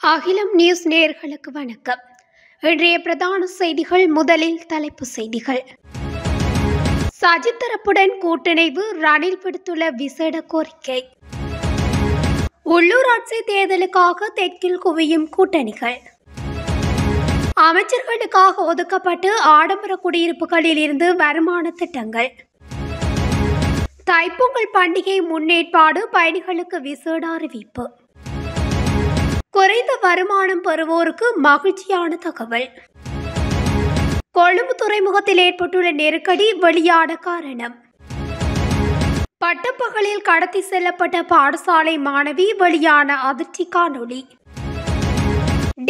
அகிலம் நியூஸ் நேயர்களுக்கு வணக்கம். இன்றைய பிரதான செய்திகள். முதலில் தலைப்பு செய்திகள். சஜித் தரப்புடன் கூட்டிணைவு, ரணில் விடுத்துள்ள விசேட கோரிக்கை. உள்ளூராட்சி தேர்தலுக்காக தெற்கில் குவியும் கூட்டணிகள். அமைச்சர்களுக்காக ஒதுக்கப்பட்டு ஆடம்பர குடியிருப்புகளில் இருந்து வருமான திட்டங்கள். தைப்பொங்கல் பண்டிகை முன்னேற்பாடு, பயணிகளுக்கு விசேட அறிவிப்பு. குறைந்த வருமானம் பெறுவோருக்கு மகிழ்ச்சியான தகவல். கொழும்பு துறைமுகத்தில் ஏற்பட்டுள்ள நெருக்கடி வெளியான காரணம். பட்டப்பகலில் கடத்தி செல்லப்பட்ட பாடசாலை மாணவி வெளியான அதிர்ச்சி காணொளி.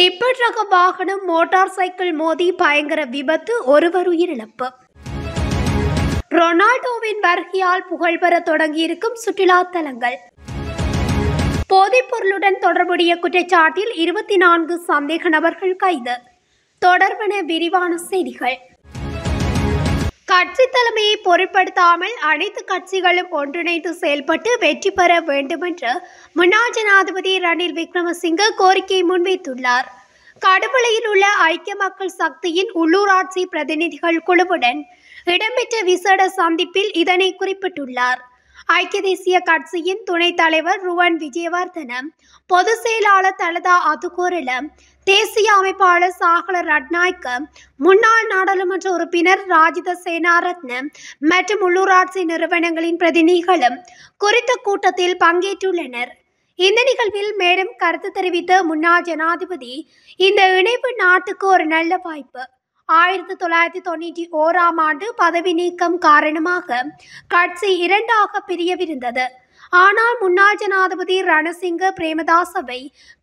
டிப்பர் ரக வாகனம் மோட்டார் சைக்கிள் மோதி பயங்கர விபத்து, ஒருவர் உயிரிழப்பு. ரொனால்டோவின் வருகையால் புகழ்பெற தொடங்கியிருக்கும் சுற்றுலா தலங்கள். போதைப் பொருளுடன் தொடர்புடைய குற்றச்சாட்டில் 24 சந்தேக நபர்கள் கைது. தொடர்பான விரிவான செய்திகள். கட்சி தலைமையை பொருட்படுத்தாமல் அனைத்து கட்சிகளும் ஒன்றிணைந்து செயல்பட்டு வெற்றி பெற வேண்டும் என்று முன்னாள் ஜனாதிபதி ரணில் விக்ரமசிங்க கோரிக்கை முன்வைத்துள்ளார். கடுவளையில் உள்ள ஐக்கிய மக்கள் சக்தியின் உள்ளூராட்சி பிரதிநிதிகள் குழுவுடன் இடம்பெற்ற விசேட சந்திப்பில் இதனை குறிப்பிட்டுள்ளார். ஐக்கிய தேசிய கட்சியின் துணைத் தலைவர் ருவன் விஜயவர்தன, பொதுச் செயலாளர் தலதா அதுகோரல, தேசிய அமைப்பாளர் சாகல ரட்நாயக்க, முன்னாள் நாடாளுமன்ற உறுப்பினர் ராஜித சேனாரத்ன மற்றும் உள்ளூராட்சி நிறுவனங்களின் பிரதிநிதிகளும் குறித்த கூட்டத்தில் பங்கேற்றுள்ளனர். இந்த நிகழ்வில் மேலும் கருத்து தெரிவித்த முன்னாள் ஜனாதிபதி, இந்த இணைப்பு நாட்டுக்கு ஒரு நல்ல வாய்ப்பு. 1991ஆம் ஆண்டு பதவி நீக்கம் காரணமாக கட்சி இரண்டாக பிரியவிருந்தது. ஆனால் முன்னாள் ஜனாதிபதி ரணசிங்க பிரேமதாசவை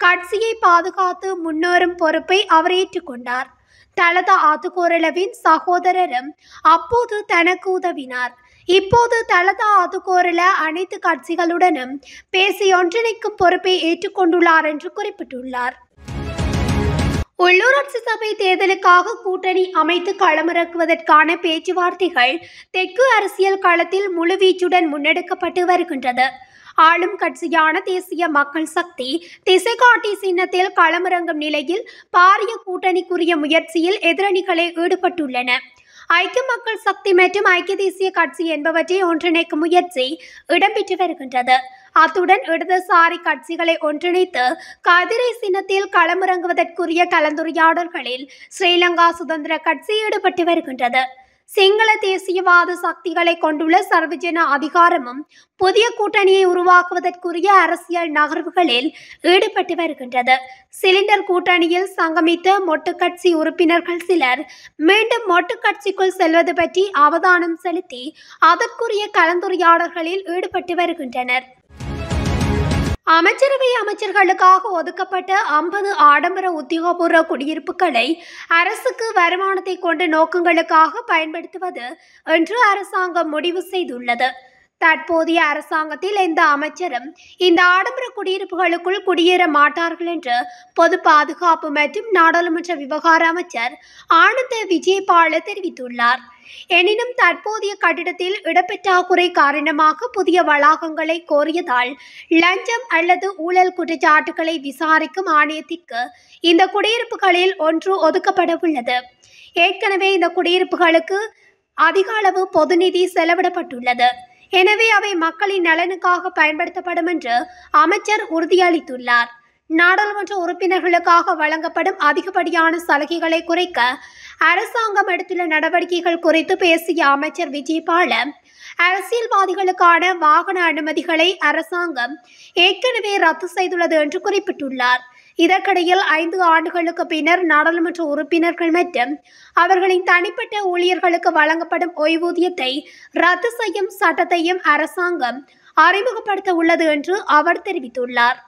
கட்சியை பாதுகாத்து முன்னேறும் பொறுப்பை அவர் ஏற்றுக்கொண்டார். தலதா அதுகோரலவின் சகோதரரும் அப்போது தனக்கு உதவினார். இப்போது தலதா அதுகோரல அனைத்து கட்சிகளுடனும் பேசி ஒன்றிணைக்கும் பொறுப்பை ஏற்றுக்கொண்டுள்ளார் என்று குறிப்பிட்டுள்ளார். உள்ளூராட்சி சபை தேர்தலுக்காக கூட்டணி அமைத்து களமிறக்குவதற்கான பேச்சுவார்த்தைகள் தெற்கு அரசியல் களத்தில் முழுவீச்சுடன் முன்னெடுக்கப்பட்டு வருகின்றது. ஆளும் கட்சியான தேசிய மக்கள் சக்தி திசைகாட்டி சின்னத்தில் களமிறங்கும் நிலையில் பாரிய கூட்டணிக்குரிய முயற்சியில் எதிரணிகளே ஈடுபட்டுள்ளன. ஐக்கிய மக்கள் சக்தி மற்றும் ஐக்கிய தேசிய கட்சி என்பவற்றை ஒன்றிணைக்கும் முயற்சி இடம்பெற்று வருகின்றது. அத்துடன் இடதுசாரி கட்சிகளை ஒன்றிணைத்து கதிரை சின்னத்தில் களமிறங்குவதற்குரிய கலந்துரையாடல்களில் ஸ்ரீலங்கா சுதந்திர கட்சி ஈடுபட்டு வருகின்றது. சிங்கள தேசியவாத சக்திகளை கொண்டுள்ள சர்வஜன அதிகாரமும் புதிய கூட்டணியை உருவாக்குவதற்குரிய அரசியல் நகர்வுகளில் ஈடுபட்டு வருகின்றது. சிலிண்டர் கூட்டணியில் சங்கமித்த மொட்டு கட்சி உறுப்பினர்கள் சிலர் மீண்டும் மொட்டு கட்சிக்குள் செல்வது பற்றி அவதானம் செலுத்தி அதற்குரிய கலந்துரையாடல்களில் ஈடுபட்டு வருகின்றனர். அமைச்சரவை அமைச்சர்களுக்காக ஒதுக்கப்பட்ட 50 ஆடம்பர உத்தியோகபூர்வ குடியிருப்புகளை அரசுக்கு வருமானத்தை கொண்ட நோக்கங்களுக்காக பயன்படுத்துவது என்று அரசாங்கம் முடிவு செய்துள்ளது. தற்போதைய அரசாங்கத்தில் எந்த அமைச்சரும் இந்த ஆடம்பர குடியிருப்புகளுக்குள் குடியேற மாட்டார்கள் என்று பொது பாதுகாப்பு மற்றும் நாடாளுமன்ற விவகார அமைச்சர் ஆனந்த விஜயபால தெரிவித்துள்ளார். எனினும் தற்போதைய கட்டிடத்தில் இடப்பற்றாக்குறை காரணமாக புதிய வளாகங்களை கோரியதால் லஞ்சம் அல்லது ஊழல் குற்றச்சாட்டுகளை விசாரிக்கும் ஆணையத்திற்கு இந்த குடியிருப்புகளில் ஒன்று ஒதுக்கப்பட உள்ளது. ஏற்கனவே இந்த குடியிருப்புகளுக்கு அதிக அளவு பொது நிதி செலவிடப்பட்டுள்ளது. எனவே அவை மக்களின் நலனுக்காக பயன்படுத்தப்படும் என்று அமைச்சர் உறுதியளித்துள்ளார். நாடாளுமன்ற உறுப்பினர்களுக்காக வழங்கப்படும் அதிகப்படியான சலுகைகளை குறைக்க அரசாங்கம் எடுத்துள்ள நடவடிக்கைகள் குறித்து பேசிய அமைச்சர் விஜயபால, அரசியல்வாதிகளுக்கான வாகன அனுமதிகளை அரசாங்கம் ஏற்கனவே ரத்து செய்துள்ளது என்று குறிப்பிட்டுள்ளார். இதற்கிடையில் 5 ஆண்டுகளுக்கு பின்னர் நாடாளுமன்ற உறுப்பினர்கள் மற்றும் அவர்களின் தனிப்பட்ட ஊழியர்களுக்கு வழங்கப்படும் ஓய்வூதியத்தை ரத்து செய்யும் சட்டத்தையும் அரசாங்கம் அறிமுகப்படுத்த உள்ளது என்று அவர் தெரிவித்துள்ளார்.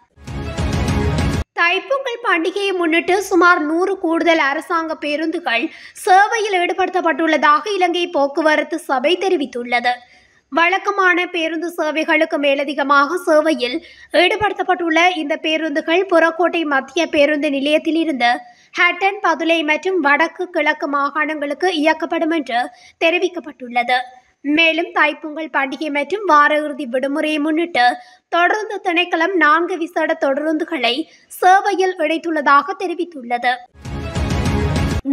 தைப்பொங்கல் பண்டிகையை முன்னிட்டு சுமார் 100 கூடுதல் அரசாங்க பேருந்துகள் சேவையில் ஈடுபடுத்தப்பட்டுள்ளதாக இலங்கை போக்குவரத்து சபை தெரிவித்துள்ளது. வழக்கமான பேருந்து சேவைகளுக்கு மேலதிகமாக சேவையில் ஈடுபடுத்தப்பட்டுள்ள இந்த பேருந்துகள் புறக்கோட்டை மத்திய பேருந்து நிலையத்திலிருந்து ஹட்டன், பதுளை மற்றும் வடக்கு கிழக்கு மாகாணங்களுக்கு இயக்கப்படும் என்று தெரிவிக்கப்பட்டுள்ளது. மேலும் தைப்பொங்கல் பண்டிகை மற்றும் வார இறுதி விடுமுறையை முன்னிட்டு தொடருந்து திணைக்களம் 4 விசேட தொடருந்துகளை சேவையில் இணைத்துள்ளதாக தெரிவித்துள்ளது.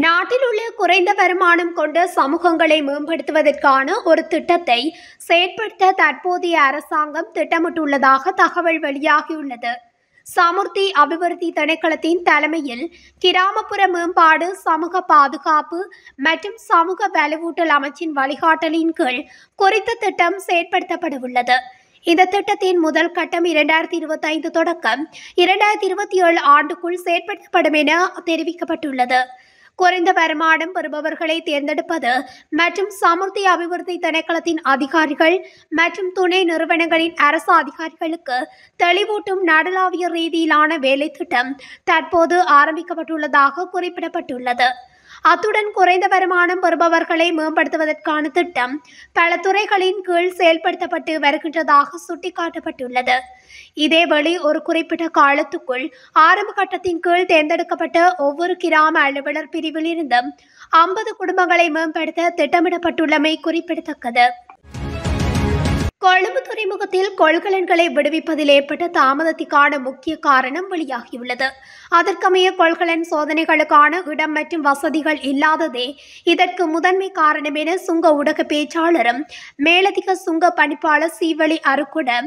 நாட்டில் உள்ள குறைந்த வருமானம் கொண்ட சமூகங்களை மேம்படுத்துவதற்கான ஒரு திட்டத்தை செயற்படுத்த தற்போதைய அரசாங்கம் திட்டமிட்டுள்ளதாக தகவல் வெளியாகியுள்ளது. சமுர்த்தி அபிவிருத்தி திணைக்களத்தின் தலைமையில் கிராமப்புற மேம்பாடு, சமூக பாதுகாப்பு மற்றும் சமூக வலுவூட்டல் அமைச்சின் வழிகாட்டலின் கீழ் குறித்த திட்டம் செயற்படுத்தப்படவுள்ளது. இந்த திட்டத்தின் முதல் கட்டம் 2025 தொடக்கம் 2027 ஆண்டுக்குள் செயற்படுத்தப்படும் என தெரிவிக்கப்பட்டுள்ளது. குறைந்த வருமானம் பெறுபவர்களை தேர்ந்தெடுப்பது மற்றும் சமுர்த்தி அபிவிருத்தி திணைக்களத்தின் அதிகாரிகள் மற்றும் துணை நிறுவனங்களின் அரசு அதிகாரிகளுக்கு தெளிவூட்டும் நாடளாவிய ரீதியிலான வேலை திட்டம் தற்போது ஆரம்பிக்கப்பட்டுள்ளதாக குறிப்பிடப்பட்டுள்ளது. அத்துடன் குறைந்த வருமானம் பெறுபவர்களை மேம்படுத்துவதற்கான திட்டம் பல துறைகளின் கீழ் செயல்படுத்தப்பட்டு வருகின்றதாக சுட்டிக்காட்டப்பட்டுள்ளது. இதேவேளை ஒரு குறிப்பிட்ட காலத்துக்குள் ஆரம்ப கட்டத்தின் கீழ் தேர்ந்தெடுக்கப்பட்ட ஒவ்வொரு கிராம அலுவலர் பிரிவில் இருந்தும் 50 குடும்பங்களை மேம்படுத்த திட்டமிடப்பட்டுள்ளமை குறிப்பிடத்தக்கது. கொழும்பு துறைமுகத்தில் கொள்கலன்களை விடுவிப்பதில் ஏற்பட்ட தாமதத்திற்கான முக்கிய காரணம் வெளியாகியுள்ளது. அதற்கமைய கொள்கலன் சோதனைகளுக்கான இடம் மற்றும் வசதிகள் இல்லாததே இதற்கு முதன்மை காரணம் என சுங்க ஊடக பேச்சாளரும் மேலதிக சுங்க பணிப்பாளர் சீவழி அருக்குட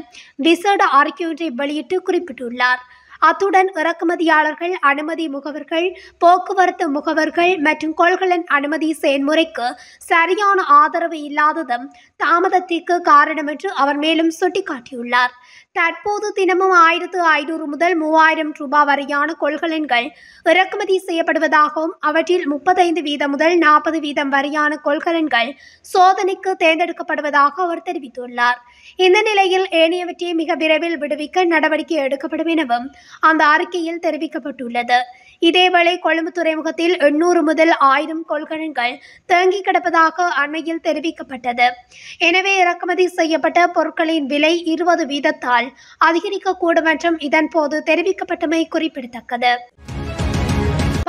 விசேட அறிக்கையொன்றை வெளியிட்டு குறிப்பிட்டுள்ளார். அத்துடன் இறக்குமதியாளர்கள், அனுமதி முகவர்கள், போக்குவரத்து முகவர்கள் மற்றும் கொள்கலன் அனுமதி செயல்முறைக்கு சரியான ஆதரவு இல்லாததும் தாமதத்திற்கு காரணம் என்று அவர் மேலும் சுட்டிக்காட்டியுள்ளார். தற்போது தினமும் 1500 முதல் 3000 ரூபாய் வரையான கொள்கலன்கள் இறக்குமதி செய்யப்படுவதாகவும் அவற்றில் 35% முதல் 40% வரையான கொள்கலன்கள் சோதனைக்கு தேர்ந்தெடுக்கப்படுவதாக அவர் தெரிவித்துள்ளார். இந்த நிலையில் ஏனையவற்றை மிக விரைவில் விடுவிக்க நடவடிக்கை எடுக்கப்படும் எனவும் அந்த அறிக்கையில் தெரிவிக்கப்பட்டுள்ளது. இதேவேளை கொழும்பு துறைமுகத்தில் 800 முதல் 1000 கொள்கலன்கள் தேங்கி கிடப்பதாக அண்மையில் தெரிவிக்கப்பட்டது. எனவே இறக்குமதி செய்யப்பட்ட பொருட்களின் விலை 20% அதிகரிக்கக்கூடும் என்றும் இதன்போது தெரிவிக்கப்பட்டமை குறிப்பிடத்தக்கது.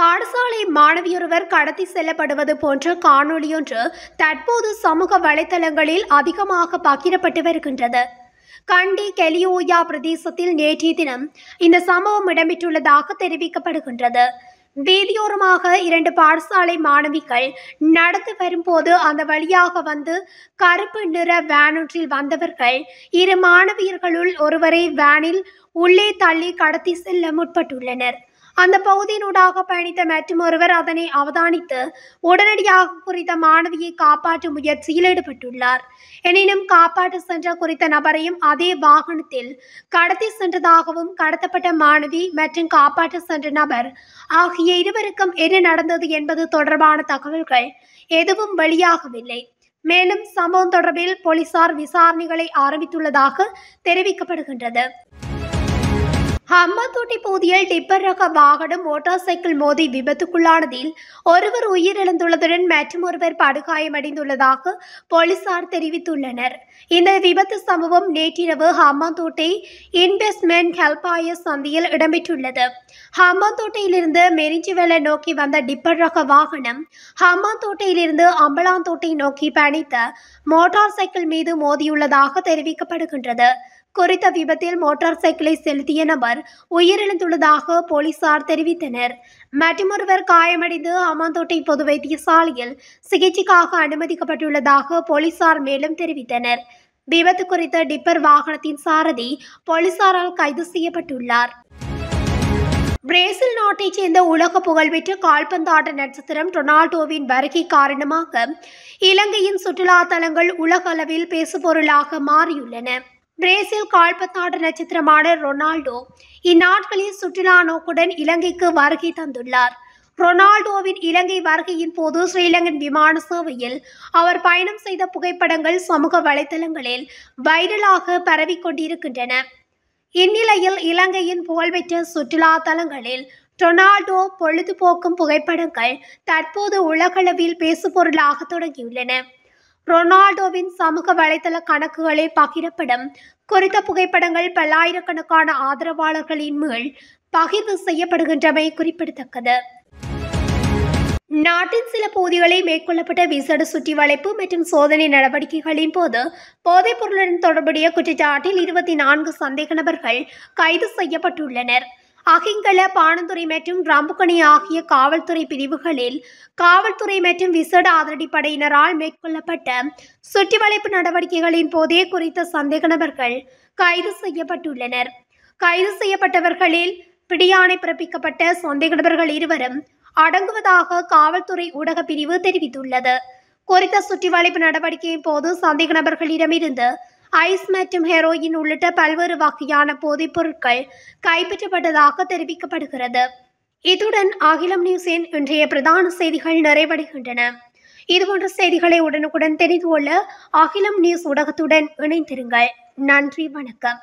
பாடசாலை மாணவியொருவர் கடத்தி செல்லப்படுவது போன்ற காணொளியொன்று தற்போது சமூக வலைதளங்களில் அதிகமாக பகிரப்பட்டு வருகின்றது. கண்டி கெலியோயா பிரதேசத்தில் நேற்றைய தினம் இந்த சம்பவம் இடம்பெற்றுள்ளதாக தெரிவிக்கப்படுகின்றது. வீதியோரமாக 2 பாடசாலை மாணவிகள் நடந்து வரும்போது அந்த வழியாக வந்து கருப்பு நிற வேனொன்றில் வந்தவர்கள் 2 மாணவியர்களுள் ஒருவரை வேனில் உள்ளே தள்ளி கடத்தி செல்ல முற்பட்டுள்ளனர். அந்த பகுதியினூடாக பயணித்த மற்றும் ஒருவர் அதனை அவதானித்து உடனடியாக குறித்த மாணவியை காப்பாற்றும் முயற்சியில் ஈடுபட்டுள்ளார். எனினும் காப்பாற்ற சென்ற குறித்த நபரையும் அதே வாகனத்தில் கடத்தி சென்றதாகவும் கடத்தப்பட்ட மாணவி மற்றும் காப்பாற்ற சென்ற நபர் ஆகிய இருவருக்கும் என்ன நடந்தது என்பது தொடர்பான தகவல்கள் எதுவும் வெளியாகவில்லை. மேலும் சம்பவம் தொடர்பில் போலீசார் விசாரணைகளை ஆரம்பித்துள்ளதாக தெரிவிக்கப்படுகின்றது. ஹம்பாந்தோட்டை பகுதியில் டிப்பர் ரக வாகனம் மோட்டார் சைக்கிள் மோதி விபத்துக்குள்ளானதில் ஒருவர் உயிரிழந்துள்ளதுடன் மற்றும் ஒருவர் படுகாயமடைந்துள்ளதாக போலீசார் தெரிவித்துள்ளனர். இந்த விபத்து சம்பவம் நேற்றிரவு ஹம்பாந்தோட்டை இன்வெஸ்ட்மெண்ட் ஹெல்பாய சந்தியில் இடம்பெற்றுள்ளது. ஹம்பாந்தோட்டையிலிருந்து மெரிஞ்சிவெல நோக்கி வந்த டிப்பர் ரக வாகனம் ஹம்பாந்தோட்டையிலிருந்து அம்பலாந்தோட்டை நோக்கி பயணித்த மோட்டார் சைக்கிள் மீது மோதியுள்ளதாக தெரிவிக்கப்படுகின்றது. குறித்த விபத்தில் மோட்டார் சைக்கிளை செலுத்திய நபர் உயிரிழந்துள்ளதாக போலீசார் தெரிவித்தனர். மற்றொருவர் காயமடைந்து அம்பாந்தோட்டை பொது வைத்தியசாலையில் சிகிச்சைக்காக அனுமதிக்கப்பட்டுள்ளதாக போலீசார் மேலும் தெரிவித்தனர். விபத்து குறித்த டிப்பர் வாகனத்தின் சாரதி போலீசாரால் கைது செய்யப்பட்டுள்ளார். பிரேசில் நாட்டைச் சேர்ந்த உலக புகழ்பெற்ற கால்பந்தாட்ட நட்சத்திரம் ரொனால்டோவின் வருகை காரணமாக இலங்கையின் சுற்றுலா தலங்கள் உலக அளவில் பேசுபொருளாக மாறியுள்ளன. பிரேசில் கால்பந்தாட்ட நட்சத்திரமான ரொனால்டோ இந்நாட்களில் சுற்றுலா நோக்குடன் இலங்கைக்கு வருகை தந்துள்ளார். ரொனால்டோவின் இலங்கை வருகையின் போது ஸ்ரீலங்கன் விமான சேவையில் அவர் பயணம் செய்த புகைப்படங்கள் சமூக வலைதளங்களில் வைரலாக பரவிக்கொண்டிருக்கின்றன. இந்நிலையில் இலங்கையின் புகழ்பெற்ற சுற்றுலா தலங்களில் ரொனால்டோ பொழுதுபோக்கும் புகைப்படங்கள் தற்போது உலகளவில் பேசுபொருளாக தொடங்கியுள்ளன. ரொனால்டோவின் சமூக வலைதள கணக்குகளில் பகிரப்படும் குறித்த புகைப்படங்கள் பல்லாயிரக்கணக்கான ஆதரவாளர்களின் மேல் பகிர்வு செய்யப்படுகின்றமை குறிப்பிடத்தக்கது. நாட்டின் சில பகுதிகளில் மேற்கொள்ளப்பட்ட விசேட சுற்றி வளைப்பு மற்றும் சோதனை நடவடிக்கைகளின் போது போதைப் பொருளுடன் தொடர்புடைய குற்றச்சாட்டில் 24 சந்தேக நபர்கள் கைது செய்யப்பட்டுள்ளனர். அகிங்கல, பாணந்துறை மற்றும் ரம்புக்கணி ஆகிய காவல்துறை பிரிவுகளில் காவல்துறை மற்றும் விசேட அதிரடிப்படையினரால் மேற்கொள்ளப்பட்ட சுற்றி வளைப்பு நடவடிக்கைகளின் போதே குறித்த சந்தேக நபர்கள் கைது செய்யப்பட்டுள்ளனர். கைது செய்யப்பட்டவர்களில் பிடியாணை பிறப்பிக்கப்பட்ட சந்தேக நபர்கள் இருவரும் அடங்குவதாக காவல்துறை ஊடக பிரிவு தெரிவித்துள்ளது. குறித்த சுற்றி வளைப்பு நடவடிக்கையின் போது சந்தேக நபர்களிடமிருந்து ஐஸ் மற்றும் ஹெரோயின் உள்ளிட்ட பல்வேறு வகையான போதைப் பொருட்கள் கைப்பற்றப்பட்டதாக தெரிவிக்கப்படுகிறது. இத்துடன் அகிலம் நியூஸின் இன்றைய பிரதான செய்திகள் நிறைவடைகின்றன. இதுபோன்ற செய்திகளை உடனுக்குடன் தெரிந்து கொள்ள அகிலம் நியூஸ் ஊடகத்துடன் இணைந்திருங்கள். நன்றி, வணக்கம்.